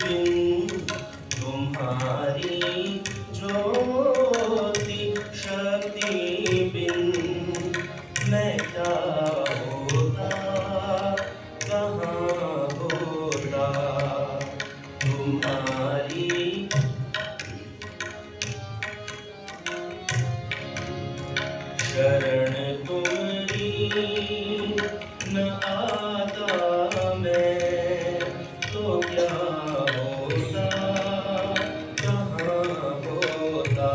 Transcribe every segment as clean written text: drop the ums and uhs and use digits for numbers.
बिन तुम्हारी ज्योति शक्ति बिन मैं क्या होता, कहाँ होता। तुम्हारी शरण तुम्हारी न आता मैं तो क्या होता, कहाँ होता।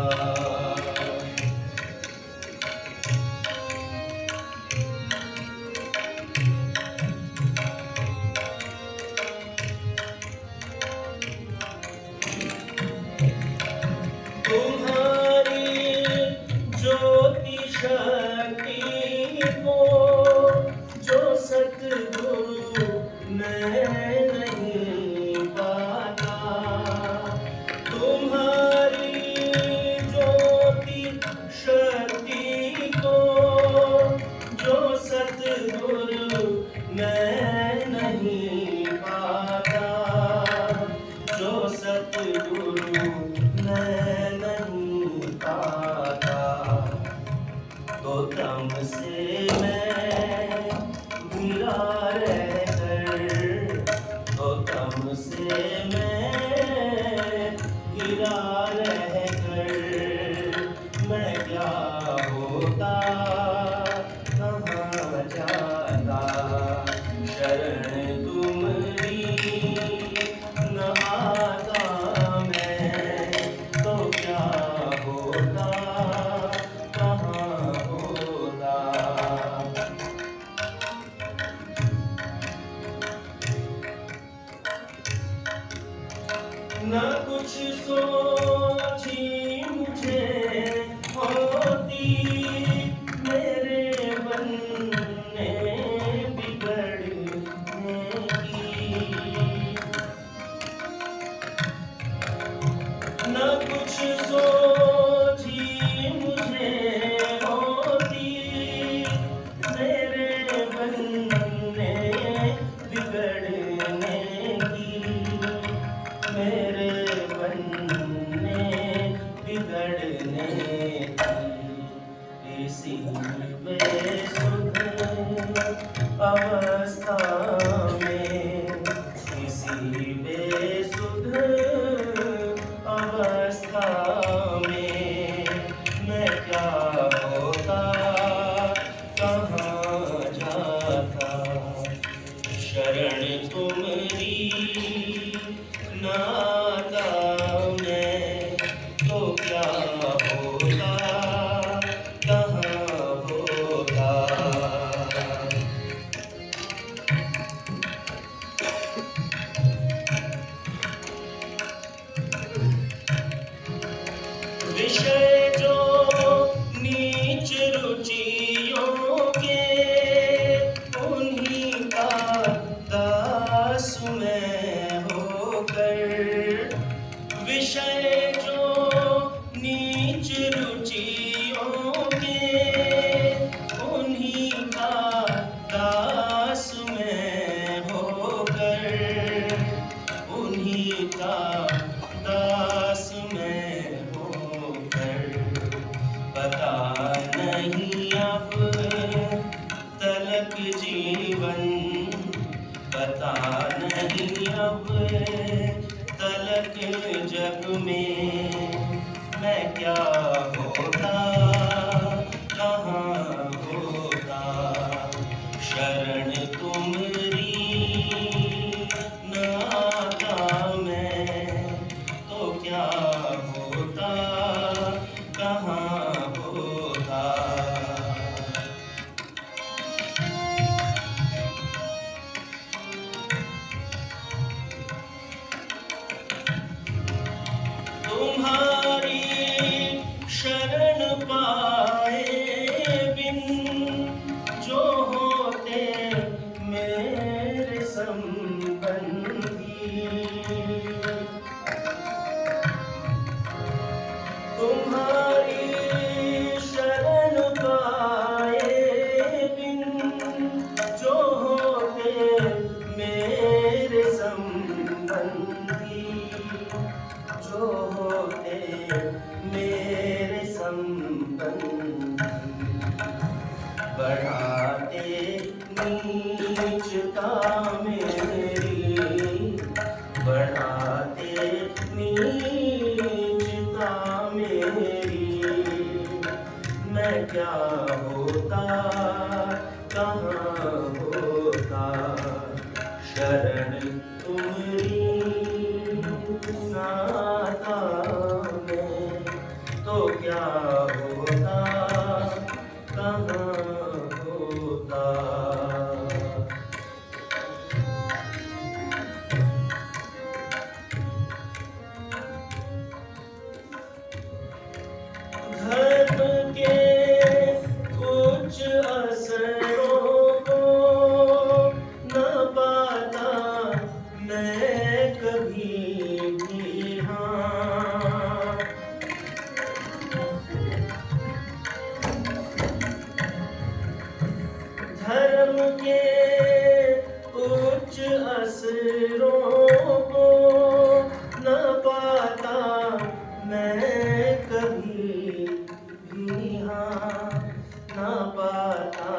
तुम्हारी ज्योति शक्ति को जो सतगुरु मैं नहीं पाता। तुम्हारी ज्योति शक्ति को जो सतगुरु मैं नहीं पाता, जो सतगुरु मैं नहीं पाता। तो तम से मैं घिरा रहकर, तो तम से मैं घिरा रहकर मैं क्या होता, कहाँ जाता। शरण तुम्हारी न आता मैं तो क्या होता, कहाँ होता। न कुछ सोची मुझे होती मेरे बनने बिगड़ने की। न कुछ सोची मुझे होती मेरे बनने बिगड़ने की, मेरे बनने बिगड़ने की। इसी बेसुध अवस्था में, इसी बेसुध अवस्था में मैं क्या होता, कहाँ जाता। शरण तुम्हारी न आता मैं तो क्या होता, कहाँ होता। विषय जो नीच रुचियों के उन्हीं का दास मैं होकर। विषय जो नीच रुचियों के उन्हीं का दास मैं होकर, उन्हीं का दास मैं होकर। पता नहीं अब तलक जीवन, पता नहीं अब तलक जग में मैं क्या होता, कहाँ होता। शरण तुम्हारी न आता मैं तो क्या होता, कहाँ होता। तुम्हारी शरण पाए बिन जो होते मेरे संबंधी। तुम्हारी शरण पाए बिन जो होते मेरे संबंधी। संबंधी जो होते मेरे संबंधी, बढ़ाते नीचता मेरी, बढ़ाते नीचता मेरी। मैं क्या होता कहाँ होता, शरण तुम्हारी नाता में, तो क्या होता कहाँ होता। धर्म के कुछ असरों को न पाता मैं कभी भी, हाँ। धर्म के कुछ असरों को न पाता मैं कभी भी, हाँ। न पाता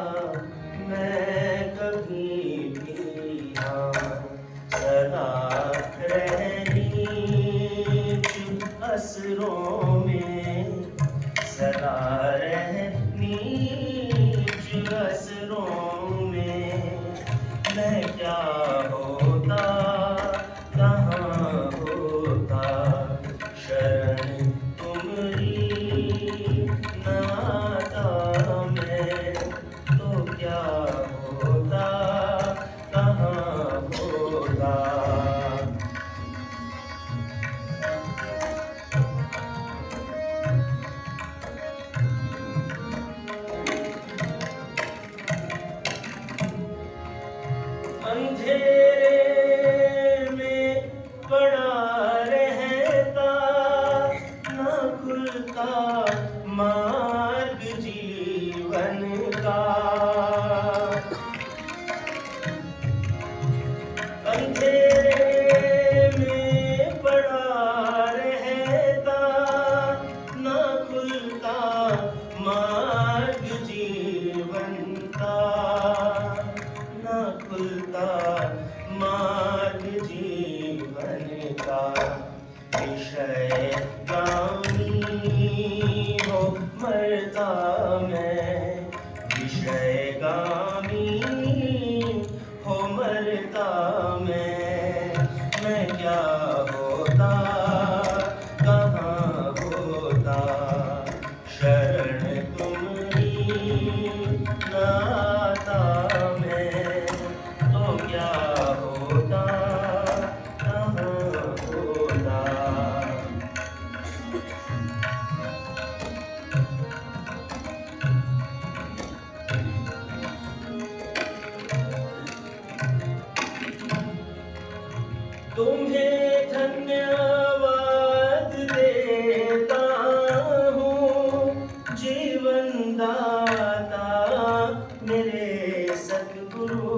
मैं कभी भी, हाँ। सदा रहनी असरों में, सदा रहनी असरों में। मैं क्या होता कहाँ होता, शरण तुम्हारी नाता में, तो क्या होता कहाँ होता। अंधेरे में पड़ा रहता, न खुलता मार्ग जीवन का। अंधेरे में पड़ा रहता, न खुलता मार्ग जीवन का, न खुलता मार्ग जीवन का। विषय गामी हो मरता मैं, विषय गामी हो मरता मैं क्या होता कहाँ होता, शरण तुम्हारी नाता में, तो क्या होता कहाँ होता। तुम्हें धन्यवाद देता हूँ जीवन दाता मेरे सद्गुरु।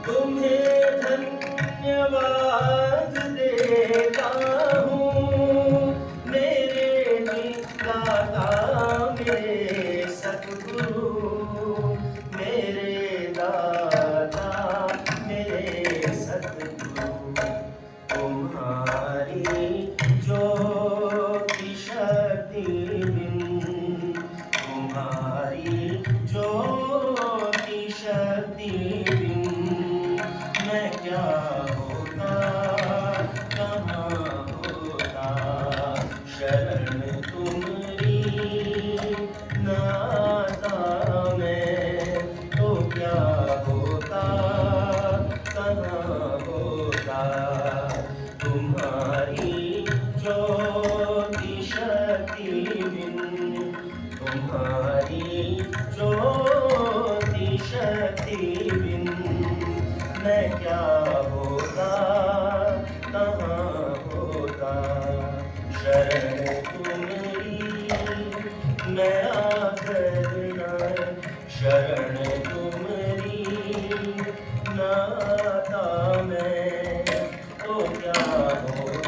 तुम्हें धन्यवाद देता हूँ मेरे दाता मेरे सद्गुरु, मेरे दाता मेरे सद्गुरु। तुम्हारी ज्योति शक्ति बिन, तुम्हारी ज्योति शक्ति बिन, मैं क्या होता कहाँ होता, शरण तुम्हारी नाता में, तो क्या होता कहाँ होता। तुम्हारी ज्योति शक्ति बिन, तुम्हारी ज्योति शक्ति बिन, मैं क्या होता कहाँ होता, शरण तुम्हारी मैं आकर शरण तुम्हारी नाता मैं, तो क्या होता